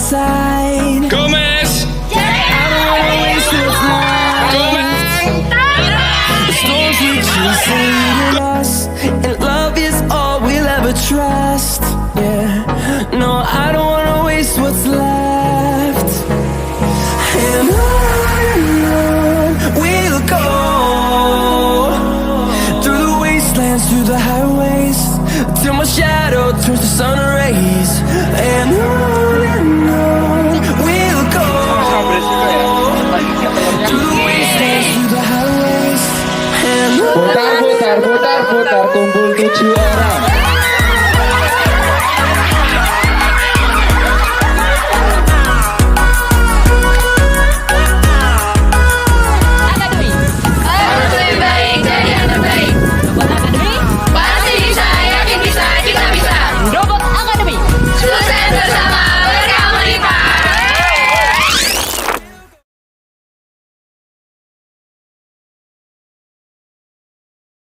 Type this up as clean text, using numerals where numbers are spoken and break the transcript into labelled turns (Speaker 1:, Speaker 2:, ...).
Speaker 1: side.
Speaker 2: Gomez!
Speaker 1: I don't wanna waste what's left. The storms we chase are leading us, and love is all we'll ever trust. Yeah, no, I don't wanna waste what's left. And on we'll go, through the wastelands, through the highways, till my shadow turns to sun rays.